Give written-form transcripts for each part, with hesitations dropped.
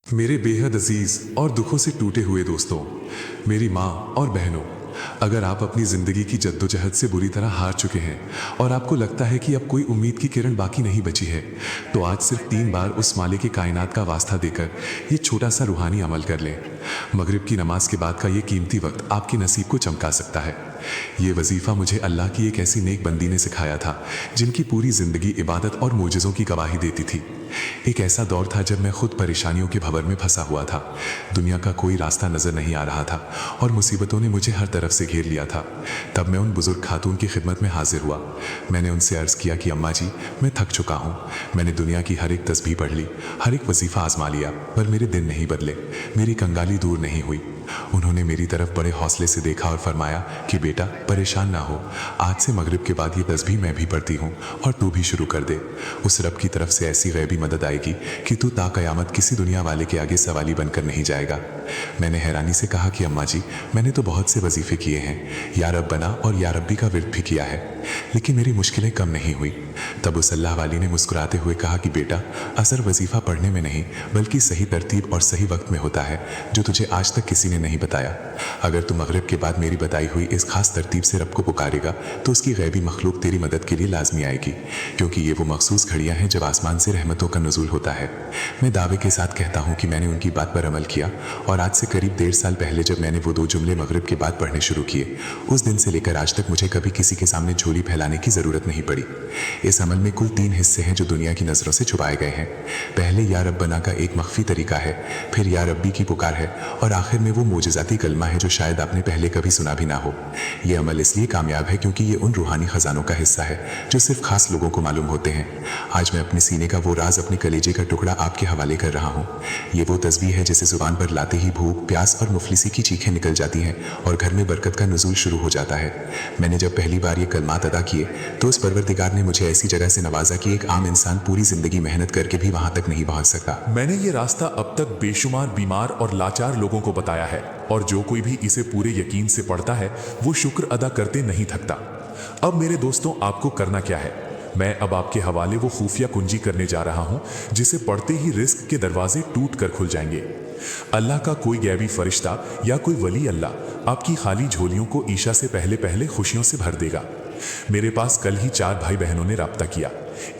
मेरे बेहद अजीज और दुखों से टूटे हुए दोस्तों, मेरी माँ और बहनों, अगर आप अपनी ज़िंदगी की जद्दोजहद से बुरी तरह हार चुके हैं और आपको लगता है कि अब कोई उम्मीद की किरण बाकी नहीं बची है, तो आज सिर्फ 3 बार उस मालिक की कायनात का वास्ता देकर ये छोटा सा रूहानी अमल कर लें। मगरिब की नमाज के बाद का ये कीमती वक्त आपके नसीब को चमका सकता है। ये वजीफ़ा मुझे अल्लाह की एक ऐसी नेक बंदी ने सिखाया था जिनकी पूरी ज़िंदगी इबादत और मोजज़ों की गवाही देती थी। एक ऐसा दौर था जब मैं खुद परेशानियों के भंवर में फंसा हुआ था। दुनिया का कोई रास्ता नज़र नहीं आ रहा था और मुसीबतों ने मुझे हर तरफ से घेर लिया था। तब मैं उन बुज़ुर्ग खातून की खिदमत में हाजिर हुआ। मैंने उनसे अर्ज़ किया कि अम्मा जी, मैं थक चुका हूँ। मैंने दुनिया की हर एक तस्बीह पढ़ ली, हर एक वजीफ़ा आजमा लिया, पर मेरे दिन नहीं बदले, मेरी कंगाली दूर नहीं हुई। उन्होंने मेरी तरफ बड़े हौसले से देखा और फरमाया कि बेटा, परेशान ना हो, आज से मगरिब के बाद ये तस्बीह मैं भी पढ़ती हूँ और तू भी शुरू कर दे। उस रब की तरफ से ऐसी गैबी मदद आएगी कि तू ता क़यामत किसी दुनिया वाले के आगे सवाली बनकर नहीं जाएगा। मैंने हैरानी से कहा कि अम्मा जी, मैंने तो बहुत से वजीफ़े किए हैं, या रब बना और या रब्बी का विर्द भी किया है, लेकिन मेरी मुश्किलें कम नहीं हुई। तब उस अल्लाह वाली ने मुस्कुराते हुए कहा कि बेटा, असर वजीफ़ा पढ़ने में नहीं बल्कि सही तरतीब और सही वक्त में होता है, जो तुझे आज तक किसी ने नहीं बताया। अगर तू मगरिब के बाद मेरी बताई हुई इस खास तरतीब से रब को पुकारेगा तो उसकी गैबी मखलूक तेरी मदद के लिए लाजमी आएगी, क्योंकि ये वो मखसूस घड़ियां हैं जब आसमान से रहमतों का नुज़ूल होता है। मैं दावे के साथ कहता हूँ कि मैंने उनकी बात पर अमल किया और आज से करीब 1.5 साल पहले जब मैंने वो 2 जुमले मगरिब के बाद पढ़ने शुरू किए, उस दिन से लेकर आज तक मुझे कभी किसी के सामने झोली फैलाने की ज़रूरत नहीं पड़ी। इस अमल में कुल 3 हिस्से हैं जो दुनिया की नज़रों से छुपाए गए हैं। पहले या रब बना का एक मख्फी तरीका है, फिर या रब्बी की पुकार है और आखिर में वो मोजज़ाती कलमा है जो शायद आपने पहले कभी सुना भी ना हो। ये अमल इसलिए कामयाब है क्योंकि ये उन रूहानी ख़जानों का हिस्सा है जो सिर्फ खास लोगों को मालूम होते हैं। आज मैं अपने सीने का वो राज, अपने कलेजे का टुकड़ा आपके हवाले कर रहा हूँ। ये वो तस्बीह है जिसे ज़ुबान पर लाते ही भूख, प्यास और मुफलिसी की चीखें निकल जाती हैं और घर में बरकत का नुज़ूल शुरू हो जाता है। मैंने जब पहली बार ये कलमात अदा किए तो उस परवरदिगार ने मुझे ऐसी जगह से नवाजा कि एक आम इंसान पूरी ज़िंदगी मेहनत करके भी वहाँ तक नहीं पहुँच सका। मैंने ये रास्ता अब तक बेशुमार बीमार और लाचार लोगों को बताया है, और जो कोई भी इसे पूरे यकीन से पढ़ता है वो शुक्र अदा करते नहीं थकता। अब मेरे दोस्तों, आपको करना क्या है? मैं अब आपके हवाले वो खुफिया कुंजी करने जा रहा हूं जिसे पढ़ते ही रिस्क के दरवाजे टूट कर खुल जाएंगे। अल्लाह का कोई गैबी फरिश्ता या कोई वली अल्लाह आपकी खाली झोलियों को ईशा से पहले पहले खुशियों से भर देगा। मेरे पास कल ही 4 भाई बहनों ने राब्ता किया।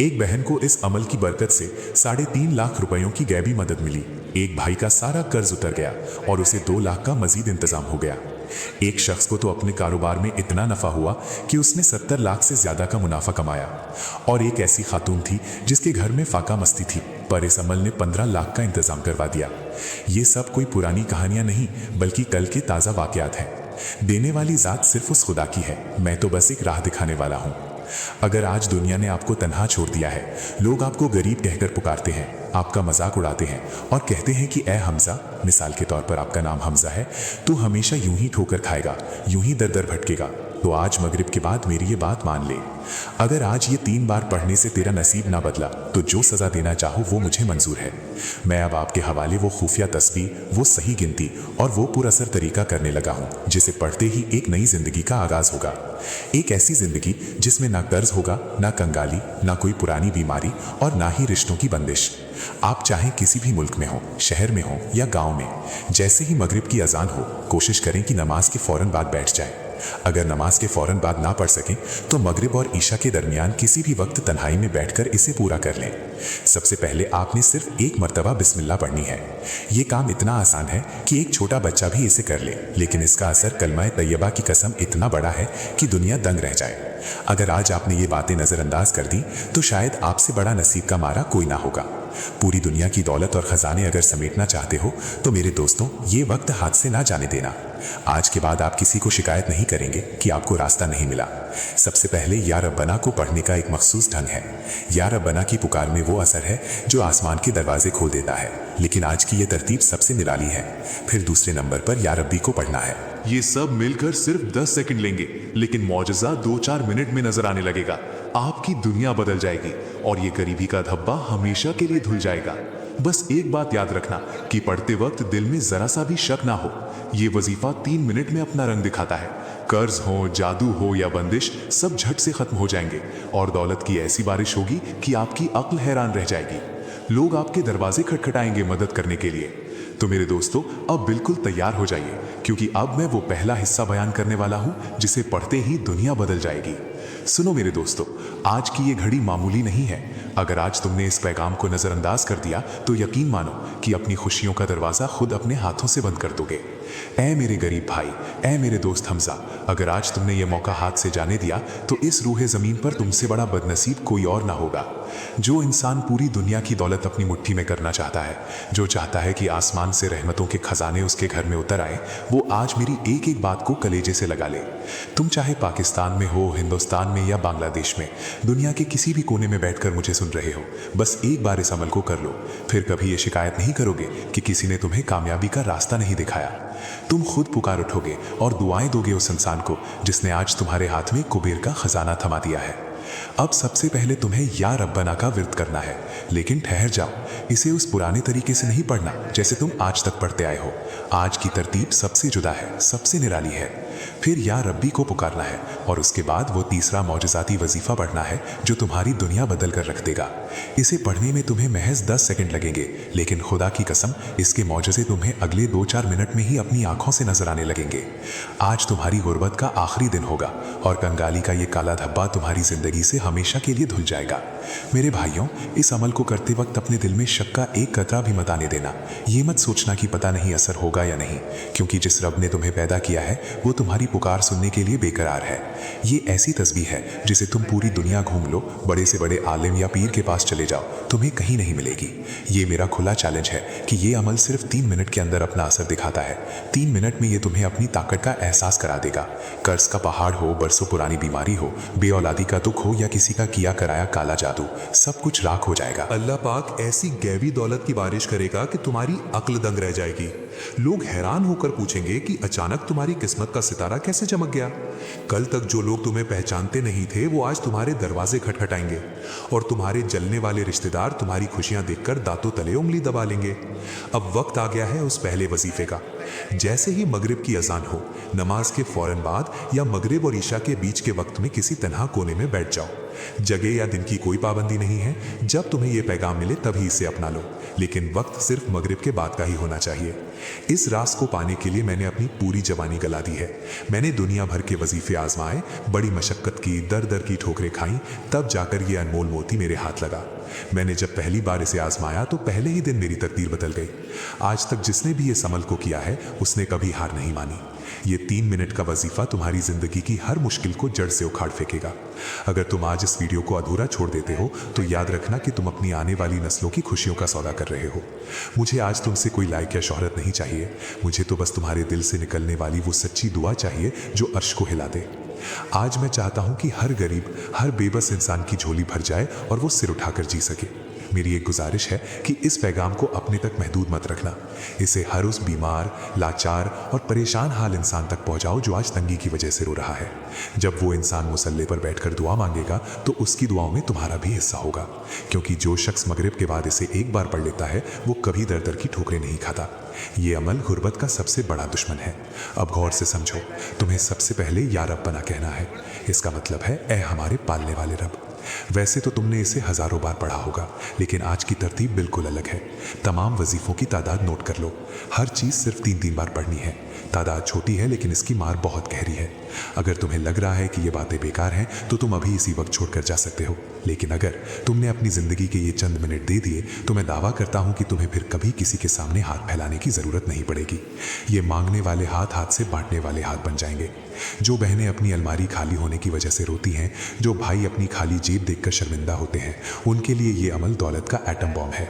एक बहन को इस अमल की बरकत से 3.5 लाख रुपयों की गैबी मदद मिली। एक भाई का सारा कर्ज उतर गया और उसे 2 लाख का मजीद इंतजाम हो गया। एक शख्स को तो अपने कारोबार में इतना नफा हुआ कि उसने 70 लाख से ज्यादा का मुनाफा कमाया। और एक ऐसी खातून थी जिसके घर में फाका मस्ती थी, पर इस अमल ने 15 लाख का इंतजाम करवा दिया। ये सब कोई पुरानी कहानियां नहीं बल्कि कल के ताज़ा वाकयात हैं। देने वाली ज़ात सिर्फ उस खुदा की है, मैं तो बस एक राह दिखाने वाला हूँ। अगर आज दुनिया ने आपको तन्हा छोड़ दिया है, लोग आपको गरीब कहकर पुकारते हैं, आपका मजाक उड़ाते हैं और कहते हैं कि ए हमजा, मिसाल के तौर पर आपका नाम हमजा है, तू हमेशा यूं ही ठोकर खाएगा, यूं ही दर दर भटकेगा, तो आज मगरिब के बाद मेरी ये बात मान ले। अगर आज ये 3 बार पढ़ने से तेरा नसीब ना बदला तो जो सज़ा देना चाहो वो मुझे मंजूर है। मैं अब आपके हवाले वो खुफिया तस्बीह, वो सही गिनती और वो पुरअसर तरीका करने लगा हूँ जिसे पढ़ते ही एक नई जिंदगी का आगाज होगा। एक ऐसी जिंदगी जिसमें ना कर्ज होगा, ना कंगाली, ना कोई पुरानी बीमारी और ना ही रिश्तों की बंदिश। आप चाहे किसी भी मुल्क में हो, शहर में हो या गाँव में, जैसे ही मगरिब की अजान हो कोशिश करें कि नमाज के फौरन बाद बैठ जाए। अगर नमाज के फौरन बाद ना पढ़ सकें तो मगरिब और ईशा के दरमियान किसी भी वक्त तन्हाई में बैठकर इसे पूरा कर लें। सबसे पहले आपने सिर्फ 1 मरतबा बिस्मिल्लाह पढ़नी है। ये काम इतना आसान है कि एक छोटा बच्चा भी इसे कर ले, लेकिन इसका असर कलमा तैयबा की कसम इतना बड़ा है कि दुनिया दंग रह जाए। अगर आज आपने ये बातें नज़रअंदाज कर दी तो शायद आपसे बड़ा नसीब का मारा कोई ना होगा। पूरी दुनिया की दौलत और खजाने अगर समेटना चाहते हो तो मेरे दोस्तों, ये वक्त हाथ से ना जाने देना। आज के बाद आप किसी को शिकायत नहीं करेंगे कि आपको रास्ता नहीं मिला। सबसे पहले या रब्बना को पढ़ने का एक मखसूस ढंग है। या रब्बना की पुकार में वो असर है जो आसमान के दरवाजे खोल देता है, लेकिन आज की ये तरतीब सबसे निराली है। फिर दूसरे नंबर पर या रब्बी को पढ़ना है। ये सब मिलकर सिर्फ 10 सेकंड लेंगे, लेकिन मौजज़ा 2-4 मिनट में नजर आने लगेगा। आपकी दुनिया बदल जाएगी और ये गरीबी का धब्बा हमेशा के लिए धुल जाएगा। बस एक बात याद रखना कि पढ़ते वक्त दिल में जरा सा भी शक ना हो। ये वजीफा 3 मिनट में अपना रंग दिखाता है। कर्ज हो, जादू हो या बंदिश, सब झट से खत्म हो जाएंगे और दौलत की ऐसी बारिश होगी कि आपकी अक्ल हैरान रह जाएगी। लोग आपके दरवाजे खटखटाएंगे मदद करने के लिए। तो मेरे दोस्तों, अब बिल्कुल तैयार हो जाइए, क्योंकि अब मैं वो पहला हिस्सा बयान करने वाला हूं जिसे पढ़ते ही दुनिया बदल जाएगी। सुनो मेरे दोस्तों, आज की ये घड़ी मामूली नहीं है। अगर आज तुमने इस पैगाम को नजरअंदाज कर दिया तो यकीन मानो कि अपनी खुशियों का दरवाजा खुद अपने हाथों से बंद कर दोगे। ऐ मेरे गरीब भाई, ऐ मेरे दोस्त हमजा, अगर आज तुमने ये मौका हाथ से जाने दिया तो इस रूहे जमीन पर तुमसे बड़ा बदनसीब कोई और ना होगा। जो इंसान पूरी दुनिया की दौलत अपनी मुट्ठी में करना चाहता है, जो चाहता है कि आसमान से रहमतों के खजाने उसके घर में उतर आए, वो आज मेरी एक एक बात को कलेजे से लगा ले। तुम चाहे पाकिस्तान में हो, हिंदुस्तान में या बांग्लादेश में, दुनिया के किसी भी कोने में बैठकर मुझे सुन रहे हो, बस एक बार इस अमल को कर लो। फिर कभी ये शिकायत नहीं करोगे कि किसी ने तुम्हें कामयाबी का रास्ता नहीं दिखाया। तुम खुद पुकार उठोगे और दुआएं दोगे उस इंसान को जिसने आज तुम्हारे हाथ में कुबेर का खजाना थमा दिया है। अब सबसे पहले तुम्हें या रब्बना का विर्द करना है, लेकिन ठहर जाओ, इसे उस पुराने तरीके से नहीं पढ़ना जैसे तुम आज तक पढ़ते आए हो। आज की तरतीब सबसे जुदा है, सबसे निराली है। फिर या रब्बी को पुकारना है और उसके बाद वो तीसरा मौजज़ाती वजीफा पढ़ना है जो तुम्हारी दुनिया बदल कर रख देगा। इसे पढ़ने में तुम्हें महज 10 सेकंड लगेंगे, लेकिन खुदा की कसम इसके मौजज़े तुम्हें अगले 2-4 मिनट में ही अपनी आंखों से नजर आने लगेंगे। आज तुम्हारी गुर्बत का आखिरी दिन होगा और कंगाली का ये काला धब्बा तुम्हारी जिंदगी से हमेशा के लिए धुल जाएगा। मेरे भाइयों, इस अमल को करते वक्त अपने दिल में शक का एक कतरा भी मत आने देना। ये मत सोचना कि पता नहीं असर होगा या नहीं, क्योंकि जिस रब ने तुम्हें पैदा किया है वो तुम्हारी पुकार सुनने के लिए बेकरार है। ये ऐसी तस्बीह है जिसे तुम पूरी दुनिया घूम लो, बड़े से बड़े आलिम या पीर के पास चले जाओ, तुम्हें कहीं नहीं मिलेगी। ये मेरा खुला चैलेंज है कि ये अमल सिर्फ 3 मिनट के अंदर अपना असर दिखाता है। 3 मिनट में ये तुम्हें अपनी ताकत का एहसास करा देगा। कर्ज का पहाड़ हो, बरसों पुरानी बीमारी हो, बेऔलादी का दुख हो या किसी का किया कराया काला जादू, सब कुछ राख हो जाएगा। अल्लाह पाक ऐसी गैबी दौलत की बारिश करेगा कि तुम्हारी अक्ल दंग रह जाएगी। लोग हैरान होकर पूछेंगे कि अचानक तुम्हारी किस्मत का सितारा कैसे चमक गया। कल तक जो लोग तुम्हें पहचानते नहीं थे वो आज तुम्हारे दरवाजे खटखटाएंगे और तुम्हारे जलने वाले रिश्तेदार तुम्हारी खुशियां देखकर दांतों तले उंगली दबा लेंगे। अब वक्त आ गया है उस पहले वजीफे का। जैसे ही मगरिब की अजान हो, नमाज के फौरन बाद या मगरिब और ईशा के बीच के वक्त में किसी तन्हा कोने में बैठ जाओ। जगह या दिन की कोई पाबंदी नहीं है, जब तुम्हें यह पैगाम मिले तभी इसे अपना लो, लेकिन वक्त सिर्फ मगरिब के बाद का ही होना चाहिए। इस रास को पाने के लिए मैंने अपनी पूरी जवानी गला दी है। मैंने दुनिया भर के वजीफे आजमाए, बड़ी मशक्कत की, दर दर की ठोकरें खाई, तब जाकर ये अनमोल मोती मेरे हाथ लगा। मैंने जब पहली बार इसे आजमाया तो पहले ही दिन मेरी तकदीर बदल गई। आज तक जिसने भी इस अमल को किया है उसने कभी हार नहीं मानी। ये 3 मिनट का वजीफा तुम्हारी जिंदगी की हर मुश्किल को जड़ से उखाड़ फेंकेगा। अगर तुम आज इस वीडियो को अधूरा छोड़ देते हो तो याद रखना कि तुम अपनी आने वाली नस्लों की खुशियों का सौदा कर रहे हो। मुझे आज तुमसे कोई लाइक या शोहरत नहीं चाहिए, मुझे तो बस तुम्हारे दिल से निकलने वाली वो सच्ची दुआ चाहिए जो अर्श को हिला दे। आज मैं चाहता हूं कि हर गरीब, हर बेबस इंसान की झोली भर जाए और वो सिर उठाकर जी सके। मेरी एक गुजारिश है कि इस पैगाम को अपने तक महदूद मत रखना। इसे हर उस बीमार, लाचार और परेशान हाल इंसान तक पहुंचाओ जो आज तंगी की वजह से रो रहा है। जब वो इंसान मुसल्ले पर बैठकर दुआ मांगेगा तो उसकी दुआओं में तुम्हारा भी हिस्सा होगा, क्योंकि जो शख्स मगरिब के बाद इसे एक बार पढ़ लेता है वो कभी दर दर की ठोकरें नहीं खाता। ये अमल गुर्बत का सबसे बड़ा दुश्मन है। अब गौर से समझो, तुम्हें सबसे पहले या रब्बना कहना है। इसका मतलब है ऐ हमारे पालने वाले रब। वैसे तो तुमने इसे हजारों बार पढ़ा होगा, लेकिन आज की तरतीब बिल्कुल अलग है। तमाम वजीफों की तादाद नोट कर लो। हर चीज़ सिर्फ 3-3 बार पढ़नी है। तादाद छोटी है लेकिन इसकी मार बहुत गहरी है। अगर तुम्हें लग रहा है कि ये बातें बेकार हैं तो तुम अभी इसी वक्त छोड़कर जा सकते हो, लेकिन अगर तुमने अपनी ज़िंदगी के ये चंद मिनट दे दिए तो मैं दावा करता हूँ कि तुम्हें फिर कभी किसी के सामने हाथ फैलाने की ज़रूरत नहीं पड़ेगी। ये मांगने वाले हाथ हाथ से बांटने वाले हाथ बन जाएंगे। जो बहनें अपनी अलमारी खाली होने की वजह से रोती हैं, जो भाई अपनी खाली जेब देखकर शर्मिंदा होते हैं, उनके लिए ये अमल दौलत का एटम बॉम्ब है।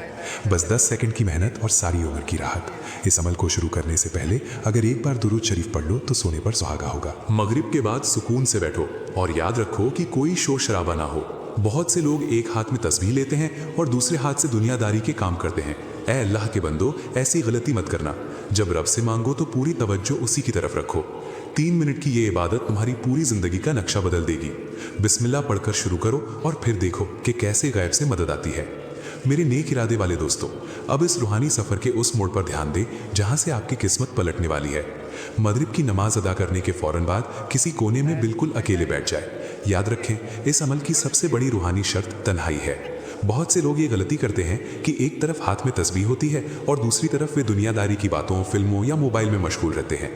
बस 10 सेकंड की मेहनत और सारी उम्र की राहत। इस अमल को शुरू करने से पहले अगर एक बार दुरूद शरीफ पढ़ लो तो सोने पर सुहागा होगा। मगरिब के बाद सुकून से बैठो और याद रखो कि कोई शोर शराबा ना हो। बहुत से लोग एक हाथ में तस्बीह लेते हैं और दूसरे हाथ से दुनियादारी के काम करते हैं। ऐ अल्लाह के बंदो, ऐसी गलती मत करना। जब रब से मांगो तो पूरी तवज्जो उसी की तरफ रखो। 3 मिनट की ये इबादत तुम्हारी पूरी जिंदगी का नक्शा बदल देगी। बिस्मिल्लाह पढ़कर शुरू करो और फिर देखो कि कैसे गायब से मदद आती है। मेरे नेक इरादे वाले दोस्तों, अब इस रूहानी सफर के उस मोड़ पर ध्यान दें जहां से आपकी किस्मत पलटने वाली है। मगरिब की नमाज अदा करने के फौरन बाद किसी कोने में बिल्कुल अकेले बैठ जाए। याद रखें, इस अमल की सबसे बड़ी रूहानी शर्त तन्हाई है। बहुत से लोग ये गलती करते हैं कि एक तरफ हाथ में तस्बीह होती है और दूसरी तरफ वे दुनियादारी की बातों, फिल्मों या मोबाइल में मशगूल रहते हैं।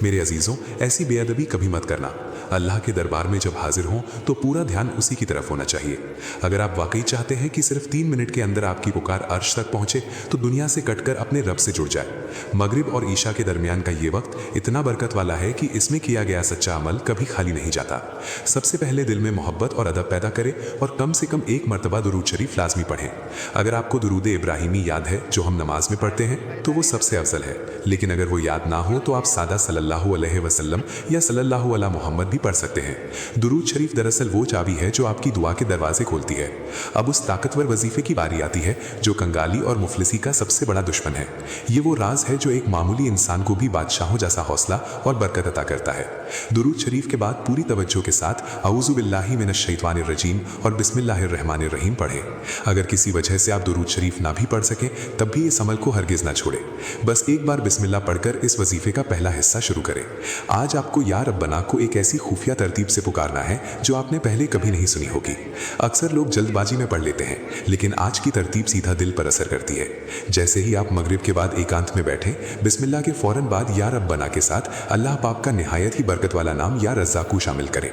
मेरे अजीजों, ऐसी बेअदबी कभी मत करना। अल्लाह के दरबार में जब हाजिर हों तो पूरा ध्यान उसी की तरफ होना चाहिए। अगर आप वाकई चाहते हैं कि सिर्फ 3 मिनट के अंदर आपकी पुकार अर्श तक पहुंचे तो दुनिया से कटकर अपने रब से जुड़ जाए। मगरिब और ईशा के दरमियान का ये वक्त इतना बरकत वाला है कि इसमें किया गया सच्चा अमल कभी खाली नहीं जाता। सबसे पहले दिल में मोहब्बत और अदब पैदा करें और कम से कम 1 मरतबा दुरूद शरीफ लाजमी पढ़ें। अगर आपको दुरूद इब्राहिमी याद है जो हम नमाज में पढ़ते हैं तो वो सबसे अफजल है, लेकिन अगर वो याद ना हो तो आप सादा सल्लल्लाहु अलैहि वसल्लम या सल्लल्लाहु अला मोहम्मद भी पढ़ सकते हैं। दुरूद शरीफ दरअसल वो चाबी है जो आपकी दुआ के दरवाजे खोलती है। अब उस ताकतवर वजीफे की बारी आती है जो कंगाली और मुफलिसी का सबसे बड़ा दुश्मन है। ये वो राज है जो एक मामूली इंसान को भी बादशाहों जैसा हौसला और बरकत अता करता है। दुरूद शरीफ के बाद पूरी तवज्जो के साथ औज़ु बिल्लाहि मिनश शैतानिर रजीम और बिस्मिल्लाहिर रहमानिर रहीम पढ़ें। अगर किसी वजह से आप दुरूद शरीफ ना भी पढ़ सकें तब भी इस अमल को हरगिज ना छोड़ें। बस एक बार बिस्मिल्लाह पढ़कर इस वजीफे का पहला हिस्सा शुरू करें। आज आपको या रब्बना को एक ऐसी खुफिया तरतीब से पुकारना है जो आपने पहले कभी नहीं सुनी होगी। अक्सर लोग जल्दबाजी में पढ़ लेते हैं, लेकिन आज की तरतीब सीधा दिल पर असर करती है। जैसे ही आप मगरिब के बाद एकांत में बैठे, बिस्मिल्लाह के फौरन बाद या रब्बना के साथ अल्लाह पाक का निहायत ही बरकत वाला नाम या रज़्ज़ाकू शामिल करें।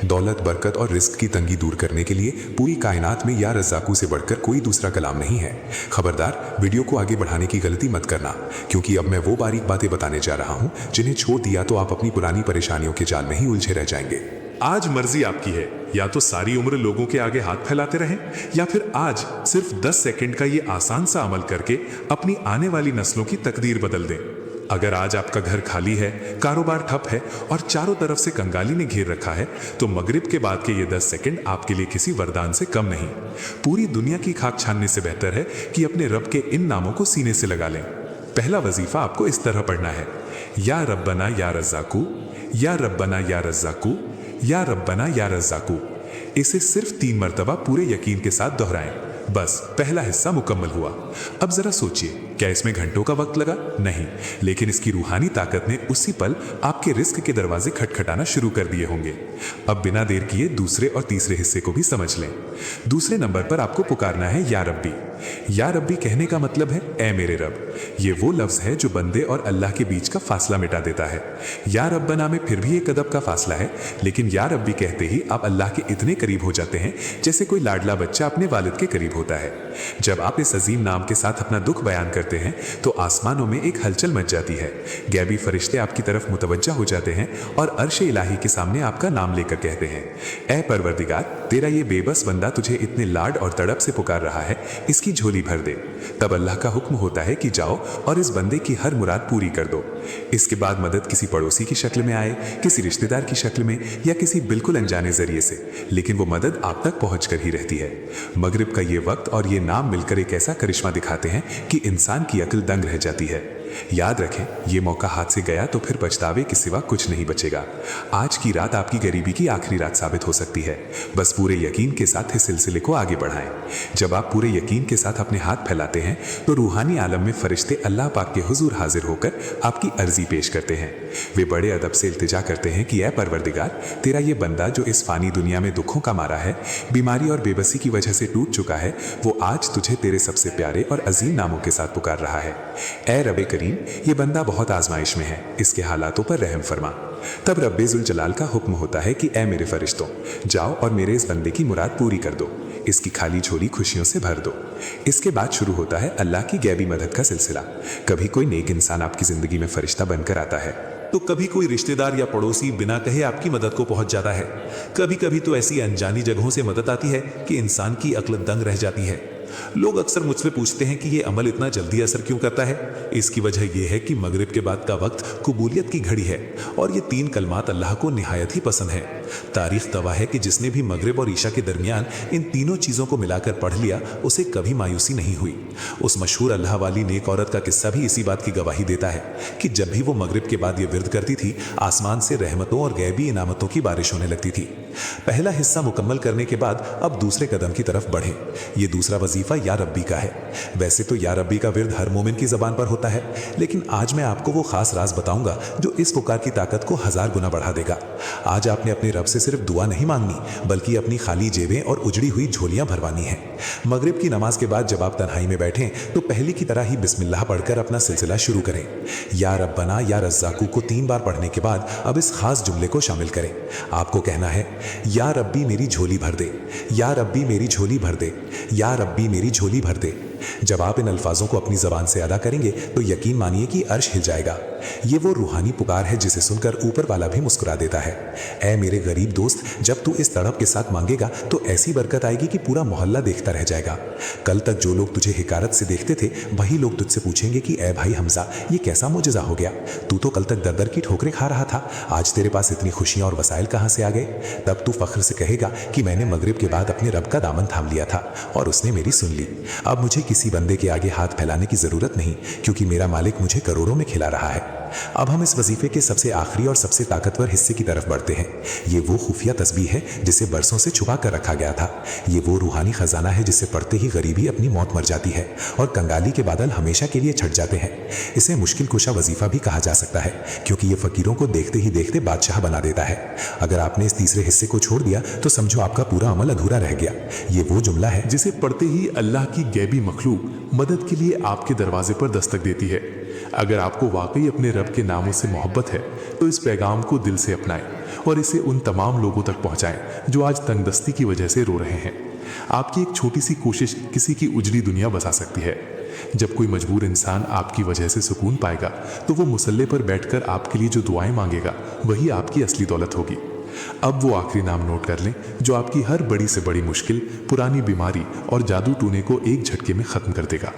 दौलत, बरकत और रिस्क की तंगी दूर करने के लिए पूरी कायनात में या रज़्ज़ाकू से बढ़कर कोई दूसरा कलाम नहीं है। खबरदार, वीडियो को आगे बढ़ाने की गलती मत करना, क्योंकि अब मैं वो बारीक बातें बताने जा रहा हूं जिन्हें छोड़ दिया तो आप अपनी पुरानी परेशानियों के जाल में ही उलझे रह जाएंगे। आज मर्जी आपकी है, या तो सारी उम्र लोगों के आगे हाथ फैलाते रहें, या फिर आज सिर्फ 10 सेकंड का ये आसान सा अमल करके अपनी आने वाली नस्लों की तकदीर बदल दें। अगर आज आपका घर खाली है, कारोबार ठप है और चारों तरफ से कंगाली ने घेर रखा है, तो मगरिब के बाद के ये 10 सेकंड आपके लिए किसी वरदान से कम नहीं। पूरी दुनिया की खाक छानने से बेहतर है कि अपने रब के इन नामों को सीने से लगा लें। पहला वजीफा आपको इस तरह पढ़ना है, या रब्बना या रज़्ज़ाकू, या रब्बना या रज़्ज़ाकू, या रब्बना या रज़्ज़ाकू। इसे सिर्फ 3 मरतबा पूरे यकीन के साथ दोहराएं। बस पहला हिस्सा मुकम्मल हुआ। अब जरा सोचिए, क्या इसमें घंटों का वक्त लगा? नहीं, लेकिन इसकी रूहानी ताकत ने उसी पल आपके रिस्क के दरवाजे खटखटाना शुरू कर दिए होंगे। अब बिना देर किए दूसरे और तीसरे हिस्से को भी समझ लें। दूसरे नंबर पर आपको पुकारना है या रब्बी। या रब्बी कहने का मतलब है ए मेरे रब। ये वो लफ्ज है जो बंदे और अल्लाह के बीच का फासला मिटा देता है। या रब्बना में फिर भी एक अदब का फासला है, लेकिन या रब्बी कहते ही आप अल्लाह के इतने करीब हो जाते हैं जैसे कोई लाडला बच्चा अपने वालिद के करीब होता है। जब आप इस अजीम नाम के साथ अपना दुख बयान करते हैं तो आसमानों में एक हलचल मच जाती है। गैबी फरिश्ते आपकी तरफ मुतवज्जा हो जाते हैं और अर्श इलाही के सामने आपका नाम लेकर कहते हैं, ए परवरदिगार, तेरा ये बेबस बंदा तुझे इतने लाड और तड़प से पुकार रहा है, इसकी झोली भर दे। तब अल्लाह का हुक्म होता है कि जाओ और इस बंदे की हर मुराद पूरी कर दो। इसके बाद मदद किसी पड़ोसी की शक्ल में आए, किसी रिश्तेदार की शक्ल में, या किसी बिल्कुल अनजाने जरिए से, लेकिन वो मदद आप तक पहुंच कर ही रहती है। मगरिब का ये वक्त और ये नाम मिलकर एक ऐसा करिश्मा दिखाते हैं कि इंसान की अक्ल दंग रह जाती है। याद रखें, ये मौका हाथ से गया तो फिर पछतावे के सिवा कुछ नहीं बचेगा। आज की रात आपकी गरीबी की आखिरी रात साबित हो सकती है। बस पूरे यकीन के साथ इस सिलसिले को आगे बढ़ाएं। जब आप पूरे यकीन के साथ अपने हाथ फैलाते हैं तो रूहानी आलम में फरिश्ते अल्लाह पाक के हुजूर हाजिर होकर आपकी अर्जी पेश करते हैं। वे बड़े अदब से इल्तिजा करते हैं कि ए परवरदिगार, तेरा ये बंदा जो इस फानी दुनिया में दुखों का मारा है, बीमारी और बेबसी की वजह से टूट चुका है, वो आज तुझे तेरे सबसे प्यारे और अजीम नामों के साथ पुकार रहा है। ए रब करीम, ये बंदा बहुत आजमाइश में है, इसके हालातों पर रहम फरमा। तब रब्बे जुल जलाल का हुक्म होता है कि ए मेरे फरिश्तों, जाओ और मेरे इस बंदे की मुराद पूरी कर दो, इसकी खाली झोली खुशियों से भर दो। इसके बाद शुरू होता है अल्लाह की गैबी मदद का सिलसिला। कभी कोई नेक इंसान आपकी जिंदगी में फरिश्ता बनकर आता है, तो कभी कोई रिश्तेदार या पड़ोसी बिना कहे आपकी मदद को पहुंच जाता है। कभी कभी तो ऐसी अनजानी जगहों से मदद आती है कि इंसान की अक्ल दंग रह जाती है। लोग अक्सर मुझसे पूछते हैं कि ये अमल इतना जल्दी असर क्यों करता है। इसकी वजह यह है कि मगरिब के बाद का वक्त कबूलियत की घड़ी है और ये 3 कलमात अल्लाह को निहायत ही पसंद है। तारीख गवाह है कि जिसने भी मगरिब और ईशा के दरमियान इन तीनों चीज़ों को मिलाकर पढ़ लिया, उसे कभी मायूसी नहीं हुई। उस मशहूर अल्लाह वाली नेक औरत का किस्सा भी इसी बात की गवाही देता है कि जब भी वो मगरिब के बाद ये विर्द करती थी, आसमान से रहमतों और गैबी इनामतों की बारिश होने लगती थी। पहला हिस्सा मुकम्मल करने के बाद अब दूसरे कदम की तरफ बढ़े। ये दूसरा वजीफा वजीफा या रब्बी का है। वैसे तो या रब्बी का विर्द हर मोमिन की ज़बान पर होता है, लेकिन आज मैं आपको वो खास राज बताऊंगा जो इस पुकार की ताकत को 1000 गुना बढ़ा देगा। आज आपने अपने रब से सिर्फ दुआ नहीं मांगनी, बल्कि अपनी खाली जेबें और उजड़ी हुई झोलियां भरवानी है। मगरिब की नमाज के बाद जब आप तन्हाई में बैठें तो पहले की तरह ही बिस्मिल्लाह पढ़कर अपना सिलसिला शुरू करें। या रब्बना या रज़्ज़ाकू को 3 बार पढ़ने के बाद अब इस खास जुमले को शामिल करें। आपको कहना है, या रब्बी मेरी झोली भर दे, या रब्बी मेरी झोली भर दे, या रब्बी मेरी झोली भर दे। जब आप इन अल्फाजों को अपनी ज़बान से अदा करेंगे तो यकीन मानिए कि अर्श हिल जाएगा। ये वो रूहानी पुकार है जिसे सुनकर ऊपर वाला भी मुस्कुरा देता है। ऐ मेरे गरीब दोस्त, जब तू इस तड़प के साथ मांगेगा तो ऐसी बरकत आएगी कि पूरा मोहल्ला देखता रह जाएगा। कल तक जो लोग तुझे हिकारत से देखते थे वही लोग तुझसे पूछेंगे कि ऐ भाई हमजा, ये कैसा मुजज़ा हो गया? तू तो कल तक दर दर की ठोकरें खा रहा था, आज तेरे पास इतनी खुशियां और वसाइल कहाँ से आ गए? तब तू फख्र से कहेगा कि मैंने मगरिब के बाद अपने रब का दामन थाम लिया था और उसने मेरी सुन ली। अब मुझे किसी बंदे के आगे हाथ फैलाने की ज़रूरत नहीं, क्योंकि मेरा मालिक मुझे करोड़ों में खिला रहा है। अब हम इस वजीफे के सबसे आखिरी और सबसे ताकतवर हिस्से की तरफ बढ़ते हैं। ये वो खुफिया तस्बीह है जिसे बरसों से छुपा कर रखा गया था। ये वो रूहानी खजाना है जिसे पढ़ते ही गरीबी अपनी मौत मर जाती है और कंगाली के बादल हमेशा के लिए छट जाते हैं। इसे मुश्किल कुशा वजीफा भी कहा जा सकता है, क्योंकि ये फकीरों को देखते ही देखते बादशाह बना देता है। अगर आपने इस तीसरे हिस्से को छोड़ दिया तो समझो आपका पूरा अमल अधूरा रह गया। ये वो जुमला है जिसे पढ़ते ही अल्लाह की गैबी मखलूक मदद के लिए आपके दरवाजे पर दस्तक देती है। अगर आपको वाकई अपने रब के नामों से मोहब्बत है तो इस पैगाम को दिल से अपनाएं और इसे उन तमाम लोगों तक पहुंचाएं जो आज तंगदस्ती की वजह से रो रहे हैं। आपकी एक छोटी सी कोशिश किसी की उजड़ी दुनिया बसा सकती है। जब कोई मजबूर इंसान आपकी वजह से सुकून पाएगा तो वो मुसल्ले पर बैठकर आपके लिए जो दुआएं मांगेगा वही आपकी असली दौलत होगी। अब वो आखिरी नाम नोट कर लें जो आपकी हर बड़ी से बड़ी मुश्किल, पुरानी बीमारी और जादू टूने को एक झटके में ख़त्म कर देगा।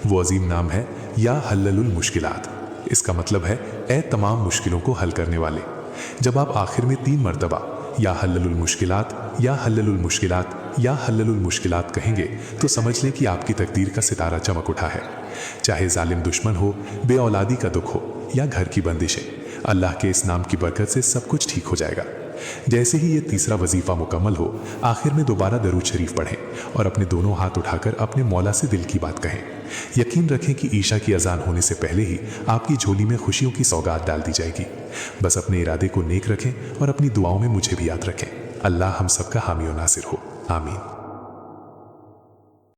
वो अजीम नाम है या हल्लुल मुश्किलात। इसका मतलब है ए तमाम मुश्किलों को हल करने वाले। जब आप आखिर में 3 मरतबा या हल्लुल मुश्किलात, या हल्लुल मुश्किलात, या हल्लुल मुश्किलात कहेंगे तो समझ लें कि आपकी तकदीर का सितारा चमक उठा है। चाहे जालिम दुश्मन हो, बे औलादी का दुख हो या घर की बंदिशें, अल्लाह के इस नाम की बरकत से सब कुछ ठीक हो जाएगा। जैसे ही ये तीसरा वजीफा मुकम्मल हो, आखिर में दोबारा दरूद शरीफ पढ़ें और अपने दोनों हाथ उठाकर अपने मौला से दिल की बात कहें। यकीन रखें कि ईशा की अजान होने से पहले ही आपकी झोली में खुशियों की सौगात डाल दी जाएगी। बस अपने इरादे को नेक रखें और अपनी दुआओं में मुझे भी याद रखें। अल्लाह हम सबका हामी और नासिर हो। आमीन।